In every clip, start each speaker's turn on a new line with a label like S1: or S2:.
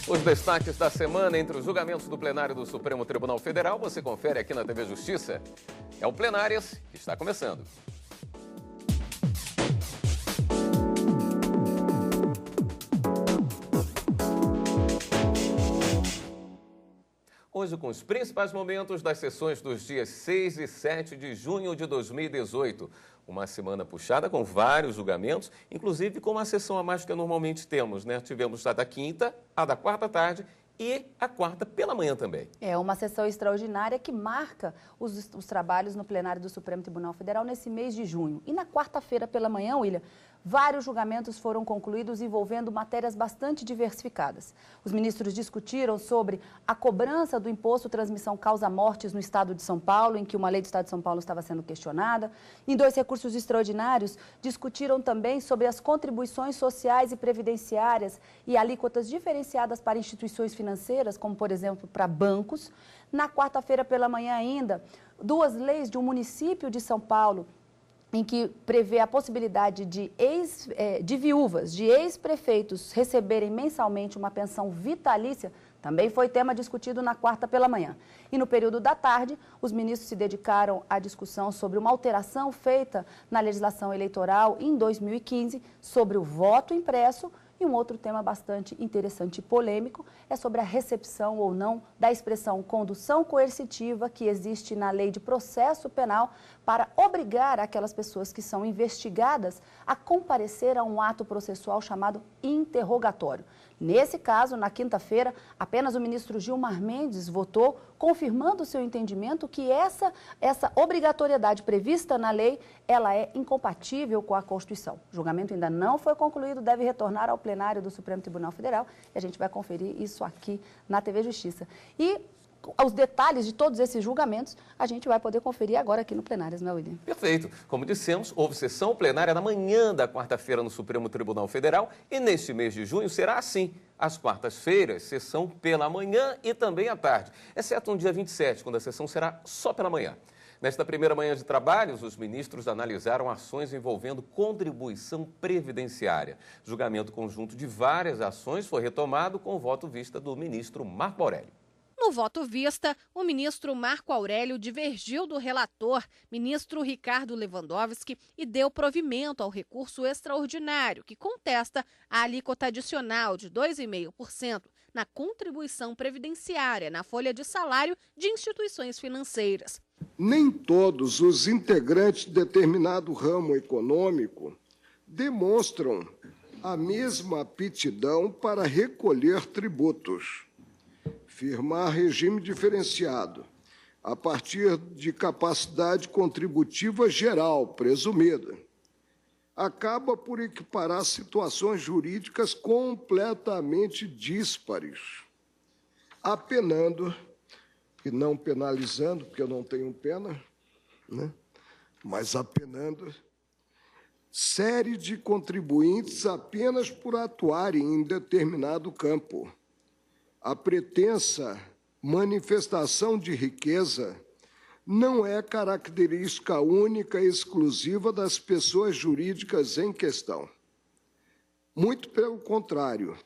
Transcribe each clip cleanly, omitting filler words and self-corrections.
S1: Os destaques da semana entre os julgamentos do plenário do Supremo Tribunal Federal, você confere aqui na TV Justiça. É o Plenárias que está começando. Hoje com os principais momentos das sessões dos dias 6 e 7 de junho de 2018. Uma semana puxada com vários julgamentos, inclusive com uma sessão a mais que normalmente temos, né? Tivemos a da quinta, a da quarta tarde e a quarta pela manhã também. É uma sessão extraordinária que marca os trabalhos no plenário do Supremo Tribunal Federal nesse mês de junho. E na quarta-feira pela manhã, William, vários julgamentos foram concluídos envolvendo matérias bastante diversificadas. Os ministros discutiram sobre a cobrança do imposto transmissão causa-mortes no estado de São Paulo, em que uma lei do estado de São Paulo estava sendo questionada. Em 2 recursos extraordinários, discutiram também sobre as contribuições sociais e previdenciárias e alíquotas diferenciadas para instituições financeiras, como, por exemplo, para bancos. Na quarta-feira pela manhã ainda, 2 leis de um município de São Paulo, em que prevê a possibilidade de viúvas, de ex-prefeitos receberem mensalmente uma pensão vitalícia, também foi tema discutido na quarta pela manhã. E no período da tarde, os ministros se dedicaram à discussão sobre uma alteração feita na legislação eleitoral em 2015 sobre o voto impresso. E um outro tema bastante interessante e polêmico é sobre a recepção ou não da expressão condução coercitiva que existe na Lei de Processo Penal para obrigar aquelas pessoas que são investigadas a comparecer a um ato processual chamado interrogatório. Nesse caso, na quinta-feira, apenas o ministro Gilmar Mendes votou, confirmando o seu entendimento que essa obrigatoriedade prevista na lei, ela é incompatível com a Constituição. O julgamento ainda não foi concluído, deve retornar ao plenário do Supremo Tribunal Federal e a gente vai conferir isso aqui na TV Justiça. E os detalhes de todos esses julgamentos a gente vai poder conferir agora aqui no Plenárias, não é, William? Perfeito. Como dissemos, houve sessão plenária na manhã da quarta-feira no Supremo Tribunal Federal e neste mês de junho será assim. Às quartas-feiras, sessão pela manhã e também à tarde, exceto no dia 27, quando a sessão será só pela manhã. Nesta primeira manhã de trabalhos, os ministros analisaram ações envolvendo contribuição previdenciária. Julgamento conjunto de várias ações foi retomado com o voto vista do ministro Marco Aurélio.
S2: No voto vista, o ministro Marco Aurélio divergiu do relator, ministro Ricardo Lewandowski, e deu provimento ao recurso extraordinário, que contesta a alíquota adicional de 2,5% na contribuição previdenciária na folha de salário de instituições financeiras.
S3: Nem todos os integrantes de determinado ramo econômico demonstram a mesma aptidão para recolher tributos. Firmar regime diferenciado, a partir de capacidade contributiva geral presumida, acaba por equiparar situações jurídicas completamente díspares, apenando, e não penalizando, porque eu não tenho pena, né? Mas apenando, série de contribuintes apenas por atuarem em determinado campo. A pretensa manifestação de riqueza não é característica única e exclusiva das pessoas jurídicas em questão. Muito pelo contrário,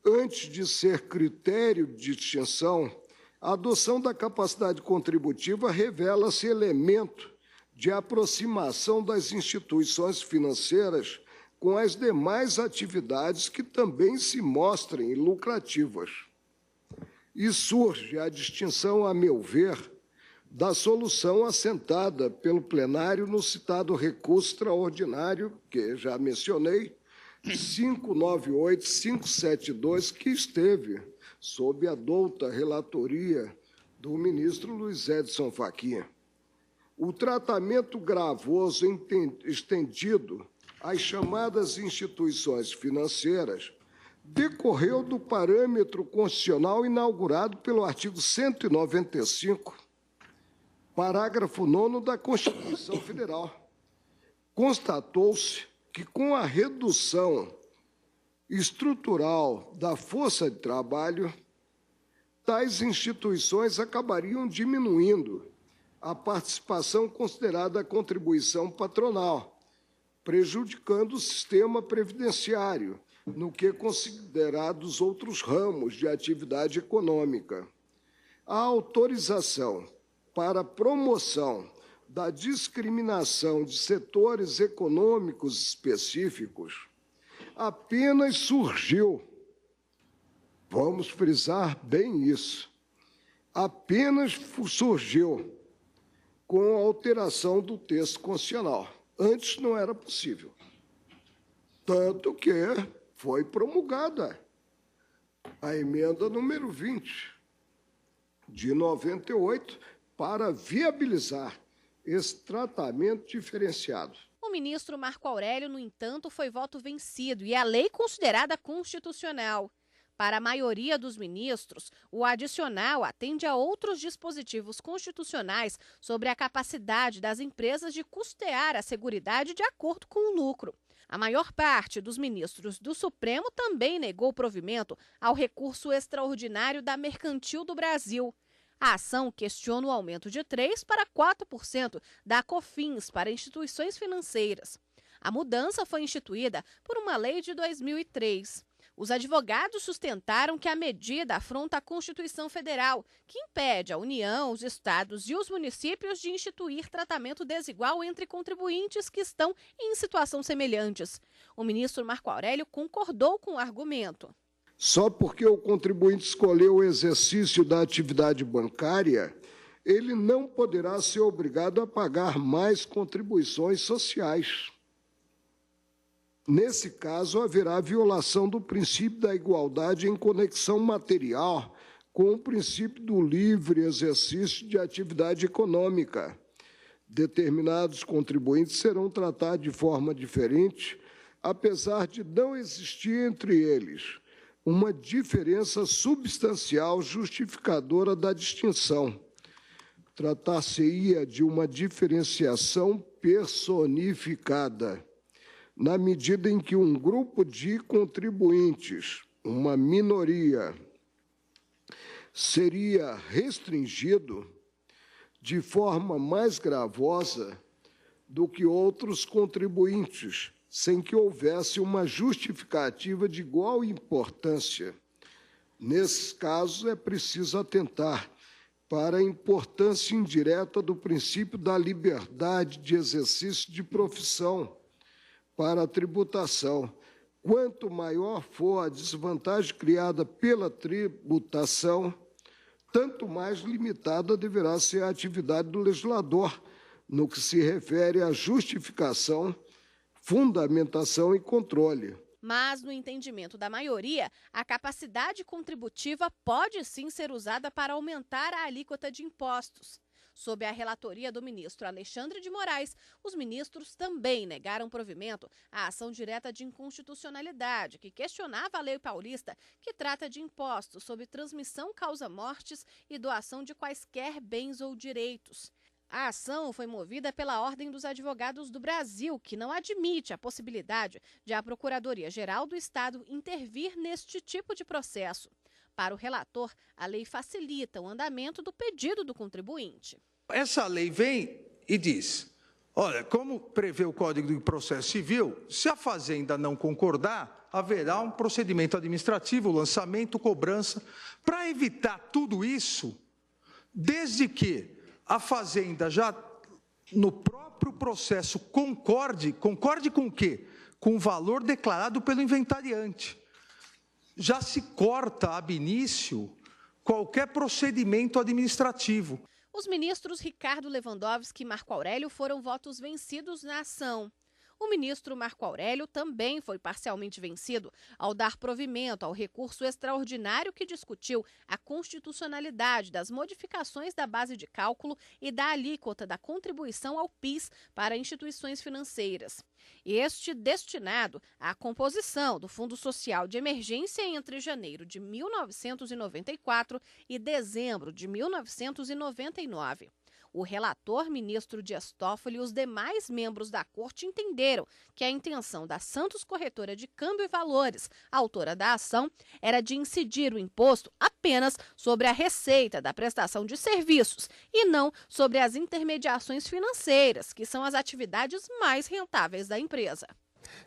S3: antes de ser critério de distinção, a adoção da capacidade contributiva revela-se elemento de aproximação das instituições financeiras com as demais atividades que também se mostrem lucrativas. E surge a distinção, a meu ver, da solução assentada pelo plenário no citado recurso extraordinário, que já mencionei, 598-572, que esteve sob a douta relatoria do ministro Luiz Edson Fachin. O tratamento gravoso estendido às chamadas instituições financeiras decorreu do parâmetro constitucional inaugurado pelo artigo 195, parágrafo 9º da Constituição Federal. Constatou-se que, com a redução estrutural da força de trabalho, tais instituições acabariam diminuindo a participação considerada a contribuição patronal, prejudicando o sistema previdenciário, no que considerados outros ramos de atividade econômica. A autorização para promoção da discriminação de setores econômicos específicos apenas surgiu, vamos frisar bem isso, apenas surgiu com a alteração do texto constitucional. Antes não era possível. Tanto que foi promulgada a emenda número 20, de 98, para viabilizar esse tratamento diferenciado.
S2: O ministro Marco Aurélio, no entanto, foi voto vencido e a lei considerada constitucional. Para a maioria dos ministros, o adicional atende a outros dispositivos constitucionais sobre a capacidade das empresas de custear a seguridade de acordo com o lucro. A maior parte dos ministros do Supremo também negou provimento ao recurso extraordinário da Mercantil do Brasil. A ação questiona o aumento de 3% para 4% da COFINS para instituições financeiras. A mudança foi instituída por uma lei de 2003. Os advogados sustentaram que a medida afronta a Constituição Federal, que impede a União, os estados e os municípios de instituir tratamento desigual entre contribuintes que estão em situação semelhantes. O ministro Marco Aurélio concordou com o argumento.
S3: Só porque o contribuinte escolheu o exercício da atividade bancária, ele não poderá ser obrigado a pagar mais contribuições sociais. Nesse caso, haverá violação do princípio da igualdade em conexão material com o princípio do livre exercício de atividade econômica. Determinados contribuintes serão tratados de forma diferente, apesar de não existir entre eles uma diferença substancial justificadora da distinção. Tratar-se-ia de uma diferenciação personificada, na medida em que um grupo de contribuintes, uma minoria, seria restringido de forma mais gravosa do que outros contribuintes, sem que houvesse uma justificativa de igual importância. Nesses casos, é preciso atentar para a importância indireta do princípio da liberdade de exercício de profissão para a tributação. Quanto maior for a desvantagem criada pela tributação, tanto mais limitada deverá ser a atividade do legislador, no que se refere à justificação, fundamentação e controle.
S2: Mas, no entendimento da maioria, a capacidade contributiva pode sim ser usada para aumentar a alíquota de impostos. Sob a relatoria do ministro Alexandre de Moraes, os ministros também negaram provimento à ação direta de inconstitucionalidade, que questionava a lei paulista, que trata de impostos sobre transmissão causa-mortes e doação de quaisquer bens ou direitos. A ação foi movida pela Ordem dos Advogados do Brasil, que não admite a possibilidade de a Procuradoria-Geral do Estado intervir neste tipo de processo. Para o relator, a lei facilita o andamento do pedido do contribuinte.
S4: Essa lei vem e diz, olha, como prevê o Código de Processo Civil, se a Fazenda não concordar, haverá um procedimento administrativo, lançamento, cobrança. Para evitar tudo isso, desde que a Fazenda já, no próprio processo, concorde com o quê? Com o valor declarado pelo inventariante. Já se corta ab início qualquer procedimento administrativo.
S2: Os ministros Ricardo Lewandowski e Marco Aurélio foram votos vencidos na ação. O ministro Marco Aurélio também foi parcialmente vencido ao dar provimento ao recurso extraordinário que discutiu a constitucionalidade das modificações da base de cálculo e da alíquota da contribuição ao PIS para instituições financeiras. Este destinado à composição do Fundo Social de Emergência entre janeiro de 1994 e dezembro de 1999. O relator, ministro Dias Toffoli, e os demais membros da corte entenderam que a intenção da Santos Corretora de Câmbio e Valores, autora da ação, era de incidir o imposto apenas sobre a receita da prestação de serviços e não sobre as intermediações financeiras, que são as atividades mais rentáveis da empresa.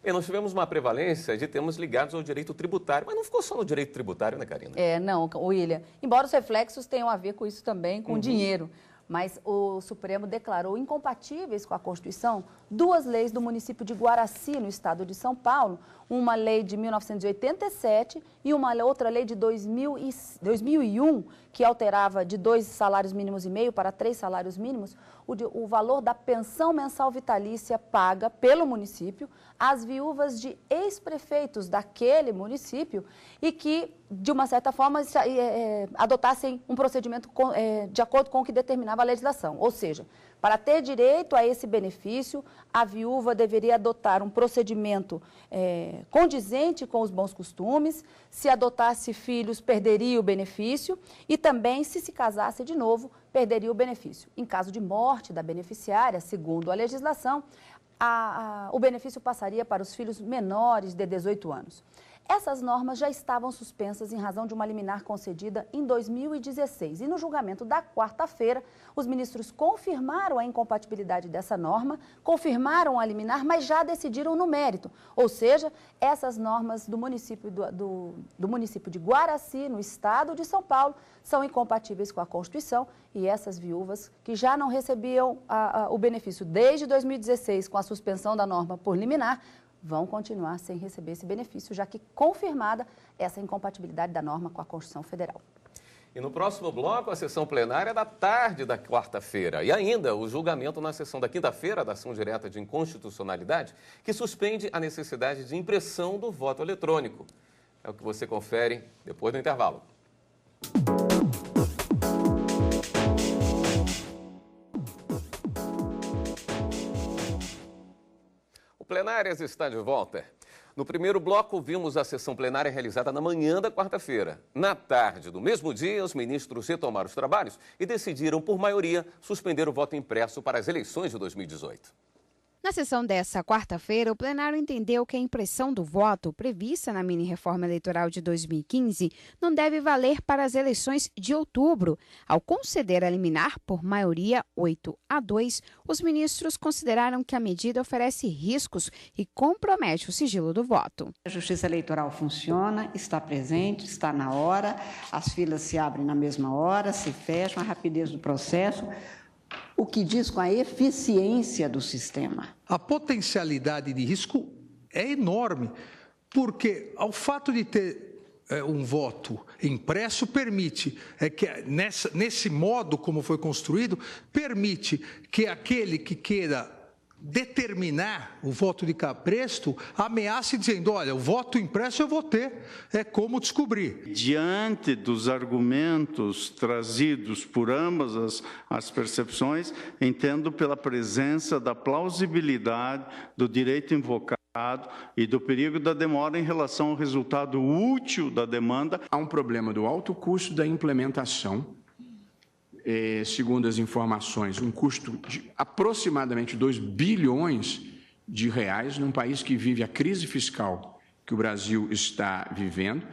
S1: E nós tivemos uma prevalência de termos ligados ao direito tributário, mas não ficou só no direito tributário, né, Karina?
S5: Não, William. Embora os reflexos tenham a ver com isso também, com dinheiro. Mas o Supremo declarou incompatíveis com a Constituição duas leis do município de Guaraci, no estado de São Paulo, uma lei de 1987 e uma outra lei de 2001, que alterava de 2 salários mínimos e meio para 3 salários mínimos o valor da pensão mensal vitalícia paga pelo município às viúvas de ex-prefeitos daquele município e que, de uma certa forma, adotassem um procedimento de acordo com o que determinava a legislação. Ou seja, para ter direito a esse benefício, a viúva deveria adotar um procedimento condizente com os bons costumes. Se adotasse filhos, perderia o benefício e também, se casasse de novo, perderia o benefício. Em caso de morte da beneficiária, segundo a legislação, o benefício passaria para os filhos menores de 18 anos. Essas normas já estavam suspensas em razão de uma liminar concedida em 2016. E no julgamento da quarta-feira, os ministros confirmaram a incompatibilidade dessa norma, confirmaram a liminar, mas já decidiram no mérito. Ou seja, essas normas do município de Guaraci, no estado de São Paulo, são incompatíveis com a Constituição e essas viúvas que já não recebiam o benefício desde 2016 com a suspensão da norma por liminar, vão continuar sem receber esse benefício, já que confirmada essa incompatibilidade da norma com a Constituição Federal.
S1: E no próximo bloco, a sessão plenária da tarde da quarta-feira. E ainda o julgamento na sessão da quinta-feira da ação direta de inconstitucionalidade, que suspende a necessidade de impressão do voto eletrônico. É o que você confere depois do intervalo. O Plenárias está de volta. No primeiro bloco, vimos a sessão plenária realizada na manhã da quarta-feira. Na tarde do mesmo dia, os ministros retomaram os trabalhos e decidiram, por maioria, suspender o voto impresso para as eleições de 2018.
S6: Na sessão dessa quarta-feira, o plenário entendeu que a impressão do voto, prevista na mini-reforma eleitoral de 2015, não deve valer para as eleições de outubro. Ao conceder a liminar por maioria 8-2, os ministros consideraram que a medida oferece riscos e compromete o sigilo do voto.
S7: A Justiça Eleitoral funciona, está presente, está na hora, as filas se abrem na mesma hora, se fecham, a rapidez do processo, o que diz com a eficiência do sistema.
S4: A potencialidade de risco é enorme, porque ao fato de ter um voto impresso permite, que nesse modo como foi construído, permite que aquele que queira determinar o voto de cabresto ameace dizendo, olha, o voto impresso eu vou ter, é como descobrir.
S8: Diante dos argumentos trazidos por ambas as percepções, entendo pela presença da plausibilidade do direito invocado e do perigo da demora em relação ao resultado útil da demanda.
S9: Há um problema do alto custo da implementação. Segundo as informações, um custo de aproximadamente 2 bilhões de reais num país que vive a crise fiscal que o Brasil está vivendo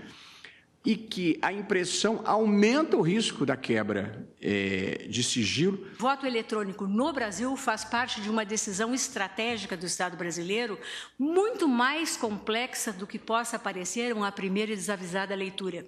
S9: e que a impressão aumenta o risco da quebra de sigilo.
S10: O voto eletrônico no Brasil faz parte de uma decisão estratégica do Estado brasileiro muito mais complexa do que possa parecer uma primeira e desavisada leitura.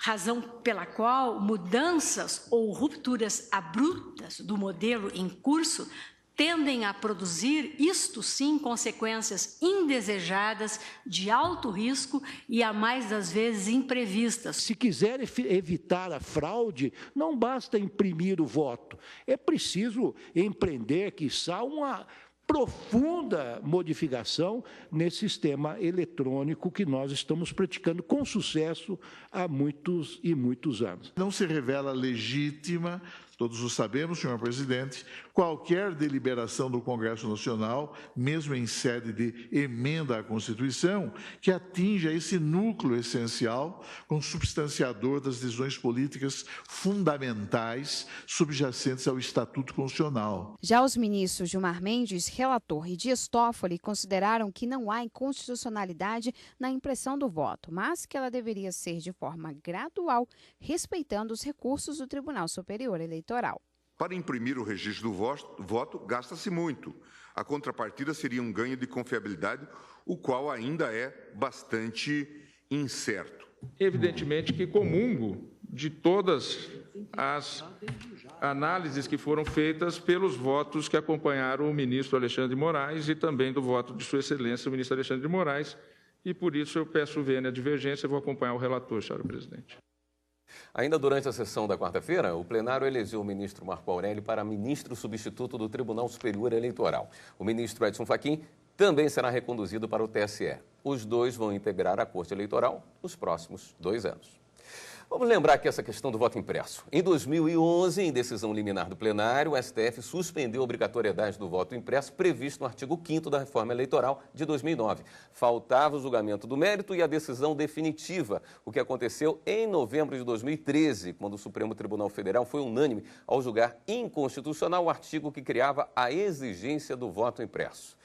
S10: Razão pela qual mudanças ou rupturas abruptas do modelo em curso tendem a produzir, isto sim, consequências indesejadas, de alto risco e, a mais das vezes, imprevistas.
S11: Se quiser evitar a fraude, não basta imprimir o voto. É preciso empreender, quiçá, uma profunda modificação nesse sistema eletrônico que nós estamos praticando com sucesso há muitos e muitos anos.
S12: Não se revela legítima, todos o sabemos, senhor presidente, qualquer deliberação do Congresso Nacional, mesmo em sede de emenda à Constituição, que atinja esse núcleo essencial, consubstanciador das decisões políticas fundamentais subjacentes ao Estatuto Constitucional.
S6: Já os ministros Gilmar Mendes, relator, e Dias Toffoli consideraram que não há inconstitucionalidade na impressão do voto, mas que ela deveria ser de forma gradual, respeitando os recursos do Tribunal Superior Eleitoral.
S13: Para imprimir o registro do voto, gasta-se muito. A contrapartida seria um ganho de confiabilidade, o qual ainda é bastante incerto.
S14: Evidentemente que comungo de todas as análises que foram feitas pelos votos que acompanharam o ministro Alexandre de Moraes e também do voto de Sua Excelência, o ministro Alexandre de Moraes, e por isso eu peço vênia divergência e vou acompanhar o relator, senhor presidente.
S1: Ainda durante a sessão da quarta-feira, o plenário elegeu o ministro Marco Aurélio para ministro substituto do Tribunal Superior Eleitoral. O ministro Edson Fachin também será reconduzido para o TSE. Os dois vão integrar a Corte Eleitoral nos próximos 2 anos. Vamos lembrar aqui essa questão do voto impresso. Em 2011, em decisão liminar do plenário, o STF suspendeu a obrigatoriedade do voto impresso previsto no artigo 5º da reforma eleitoral de 2009. Faltava o julgamento do mérito e a decisão definitiva, o que aconteceu em novembro de 2013, quando o Supremo Tribunal Federal foi unânime ao julgar inconstitucional o artigo que criava a exigência do voto impresso.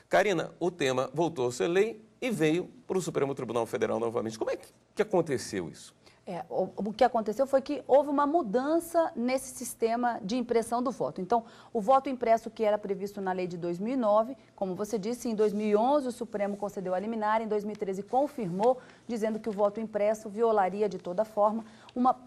S1: Karina, o tema voltou a ser lei e veio para o Supremo Tribunal Federal novamente. Como é que aconteceu isso?
S5: O que aconteceu foi que houve uma mudança nesse sistema de impressão do voto. Então, o voto impresso que era previsto na lei de 2009, como você disse, em 2011 o Supremo concedeu a liminar, em 2013 confirmou, dizendo que o voto impresso violaria de toda forma,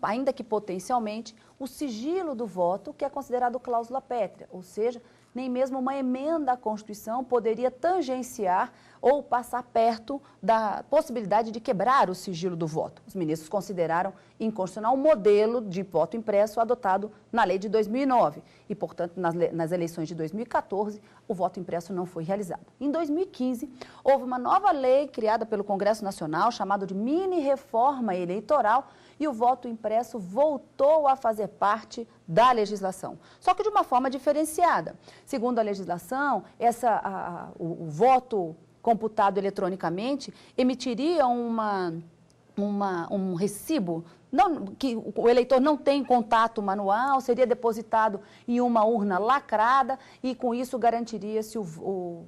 S5: ainda que potencialmente, o sigilo do voto, que é considerado cláusula pétrea, ou seja, nem mesmo uma emenda à Constituição poderia tangenciar ou passar perto da possibilidade de quebrar o sigilo do voto. Os ministros consideraram inconstitucional o modelo de voto impresso adotado na lei de 2009 e, portanto, nas eleições de 2014, o voto impresso não foi realizado. Em 2015, houve uma nova lei criada pelo Congresso Nacional, chamada de mini-reforma eleitoral, e o voto impresso voltou a fazer parte da legislação, só que de uma forma diferenciada. Segundo a legislação, o voto computado eletronicamente emitiria um recibo, que o eleitor não tem contato manual, seria depositado em uma urna lacrada e, com isso, garantiria-se o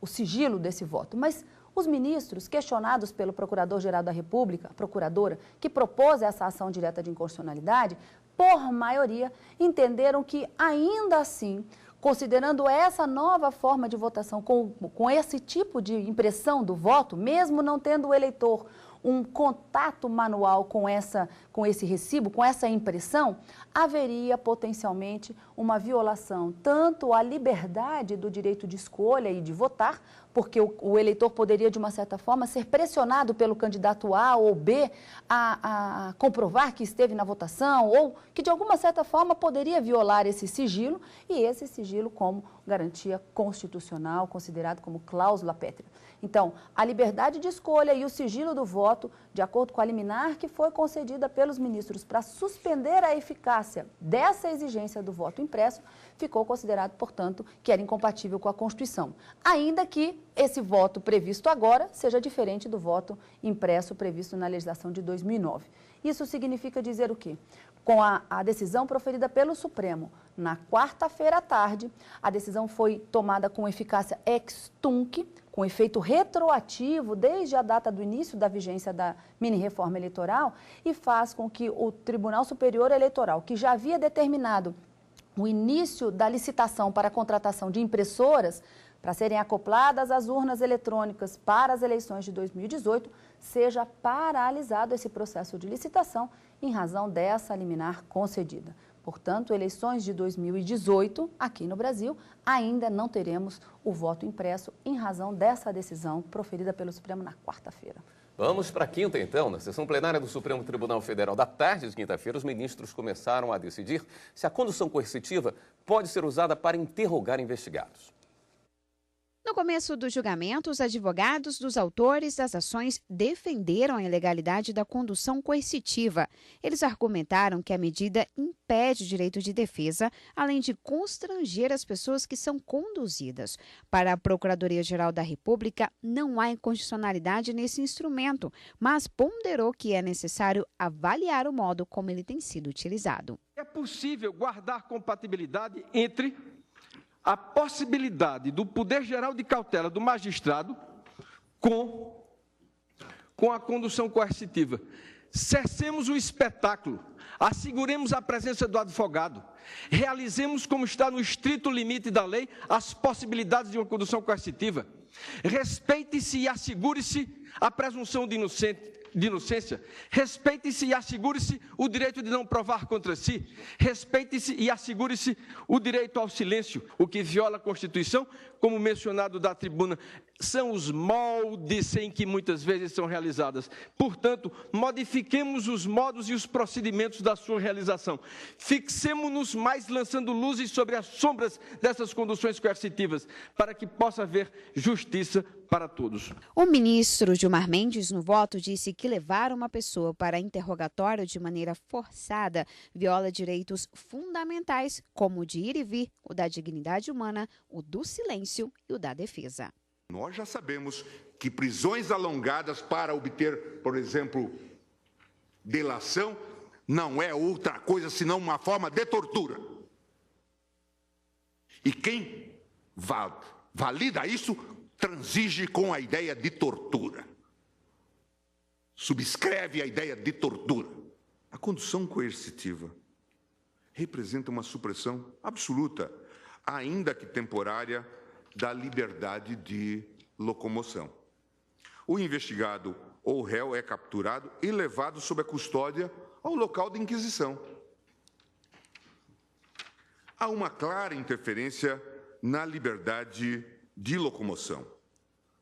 S5: sigilo desse voto. Mas os ministros, questionados pelo Procurador-Geral da República, a procuradora, que propôs essa ação direta de inconstitucionalidade, por maioria, entenderam que, ainda assim, considerando essa nova forma de votação, com esse tipo de impressão do voto, mesmo não tendo o eleitor um contato manual com esse recibo, com essa impressão, haveria potencialmente uma violação tanto à liberdade do direito de escolha e de votar, porque o eleitor poderia, de uma certa forma, ser pressionado pelo candidato A ou B a comprovar que esteve na votação ou que, de alguma certa forma, poderia violar esse sigilo, e esse sigilo como garantia constitucional, considerado como cláusula pétrea. Então, a liberdade de escolha e o sigilo do voto, de acordo com a liminar que foi concedida pelos ministros para suspender a eficácia dessa exigência do voto impresso, ficou considerado, portanto, que era incompatível com a Constituição. Ainda que esse voto previsto agora seja diferente do voto impresso previsto na legislação de 2009. Isso significa dizer o quê? Com a decisão proferida pelo Supremo na quarta-feira à tarde, a decisão foi tomada com eficácia ex-tunc, com efeito retroativo desde a data do início da vigência da mini-reforma eleitoral, e faz com que o Tribunal Superior Eleitoral, que já havia determinado o início da licitação para a contratação de impressoras para serem acopladas às urnas eletrônicas para as eleições de 2018, seja paralisado esse processo de licitação em razão dessa liminar concedida. Portanto, eleições de 2018, aqui no Brasil, ainda não teremos o voto impresso em razão dessa decisão proferida pelo Supremo na quarta-feira.
S1: Vamos para quinta, então. Na sessão plenária do Supremo Tribunal Federal da tarde de quinta-feira, os ministros começaram a decidir se a condução coercitiva pode ser usada para interrogar investigados.
S6: No começo do julgamento, os advogados dos autores das ações defenderam a ilegalidade da condução coercitiva. Eles argumentaram que a medida impede o direito de defesa, além de constranger as pessoas que são conduzidas. Para a Procuradoria-Geral da República, não há inconstitucionalidade nesse instrumento, mas ponderou que é necessário avaliar o modo como ele tem sido utilizado.
S15: É possível guardar compatibilidade entre a possibilidade do poder geral de cautela do magistrado com a condução coercitiva. cessemos o espetáculo, asseguremos a presença do advogado, realizemos, como está no estrito limite da lei, as possibilidades de uma condução coercitiva. Respeite-se e assegure-se a presunção de inocência. Respeite-se e assegure-se o direito de não provar contra si. Respeite-se e assegure-se o direito ao silêncio. O que viola a Constituição, como mencionado da tribuna, são os moldes em que muitas vezes são realizadas. Portanto, modifiquemos os modos e os procedimentos da sua realização. Fixemo-nos mais lançando luzes sobre as sombras dessas conduções coercitivas, para que possa haver justiça para todos.
S6: O ministro Gilmar Mendes, no voto, disse que levar uma pessoa para interrogatório de maneira forçada viola direitos fundamentais, como o de ir e vir, o da dignidade humana, o do silêncio e o da defesa.
S13: Nós já sabemos que prisões alongadas para obter, por exemplo, delação, não é outra coisa senão uma forma de tortura. E quem valida isso transige com a ideia de tortura. Subscreve a ideia de tortura. A condução coercitiva representa uma supressão absoluta, ainda que temporária, da liberdade de locomoção. O investigado ou réu é capturado e levado sob a custódia ao local de inquisição. Há uma clara interferência na liberdade de locomoção,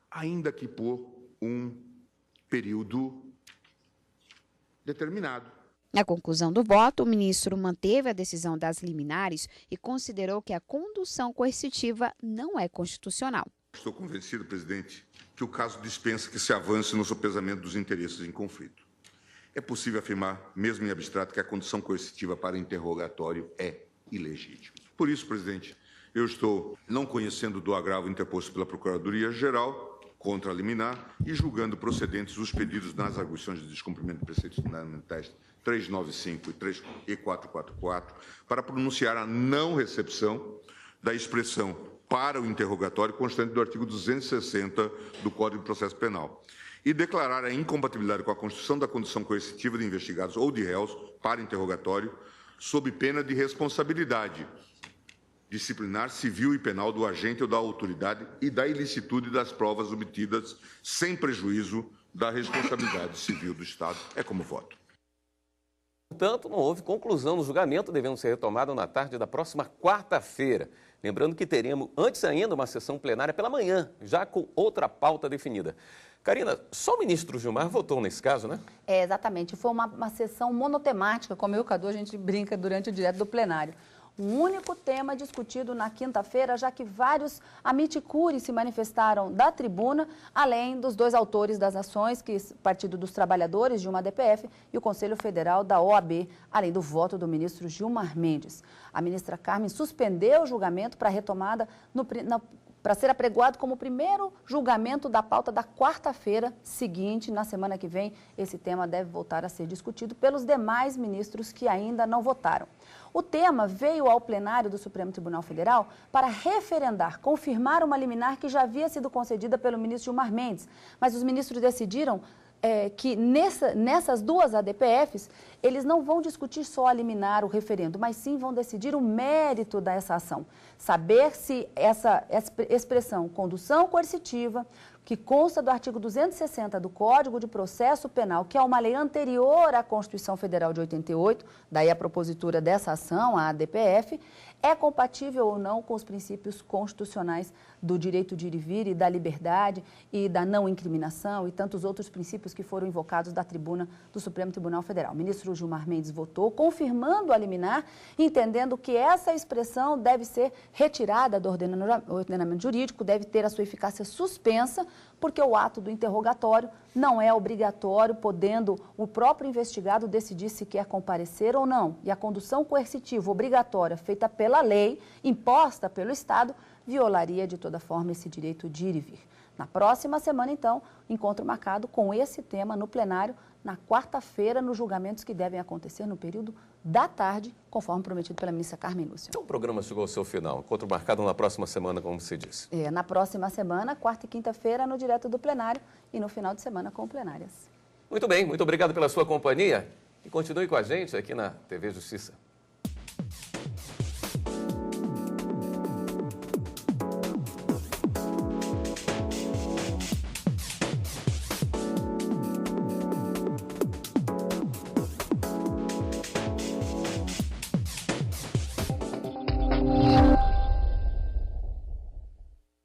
S13: ainda que por um período determinado.
S6: Na conclusão do voto, o ministro manteve a decisão das liminares e considerou que a condução coercitiva não é constitucional.
S13: Estou convencido, presidente, que o caso dispensa que se avance no sopesamento dos interesses em conflito. É possível afirmar, mesmo em abstrato, que a condução coercitiva para interrogatório é ilegítima. Por isso, presidente, eu estou não conhecendo do agravo interposto pela Procuradoria-Geral contra a liminar e julgando procedentes os pedidos nas arguições de descumprimento de preceitos fundamentais 395 e 444 para pronunciar a não recepção da expressão para o interrogatório constante do artigo 260 do Código de Processo Penal e declarar a incompatibilidade com a Constituição da condução coercitiva de investigados ou de réus para interrogatório sob pena de responsabilidade disciplinar, civil e penal do agente ou da autoridade e da ilicitude das provas obtidas sem prejuízo da responsabilidade civil do Estado. É como voto.
S1: Portanto, não houve conclusão no julgamento, devendo ser retomado na tarde da próxima quarta-feira. Lembrando que teremos, antes ainda, uma sessão plenária pela manhã, já com outra pauta definida. Karina, só o ministro Gilmar votou nesse caso, né?
S5: É, exatamente. Foi uma sessão monotemática, como eu e o Cadu, a gente brinca durante o direto do plenário. Um único tema discutido na quinta-feira, já que vários amiticuri se manifestaram da tribuna, além dos dois autores das ações, que o Partido dos Trabalhadores, de uma DPF, e o Conselho Federal da OAB, além do voto do ministro Gilmar Mendes. A ministra Carmen suspendeu o julgamento para retomada para ser apregoado como o primeiro julgamento da pauta da quarta-feira seguinte. Na semana que vem, esse tema deve voltar a ser discutido pelos demais ministros que ainda não votaram. O tema veio ao plenário do Supremo Tribunal Federal para referendar, confirmar uma liminar que já havia sido concedida pelo ministro Gilmar Mendes, mas os ministros decidiram que nessas duas ADPFs, eles não vão discutir só a liminar, o referendo, mas sim vão decidir o mérito dessa ação. Saber se essa expressão condução coercitiva, que consta do artigo 260 do Código de Processo Penal, que é uma lei anterior à Constituição Federal de 88, daí a propositura dessa ação, a ADPF, é compatível ou não com os princípios constitucionais do direito de ir e vir e da liberdade e da não incriminação e tantos outros princípios que foram invocados da tribuna do Supremo Tribunal Federal. O ministro Gilmar Mendes votou, confirmando a liminar, entendendo que essa expressão deve ser retirada do ordenamento jurídico, deve ter a sua eficácia suspensa, porque o ato do interrogatório não é obrigatório, podendo o próprio investigado decidir se quer comparecer ou não. E a condução coercitiva obrigatória feita pela lei, imposta pelo Estado, violaria de toda forma esse direito de ir e vir. Na próxima semana, então, encontro marcado com esse tema no plenário, na quarta-feira, nos julgamentos que devem acontecer no período da tarde, conforme prometido pela ministra Carmen Lúcia.
S1: Então o programa chegou ao seu final. Encontro marcado na próxima semana, como você disse.
S5: Na próxima semana, quarta e quinta-feira, no direto do plenário e no final de semana com plenárias.
S1: Muito bem, muito obrigado pela sua companhia e continue com a gente aqui na TV Justiça.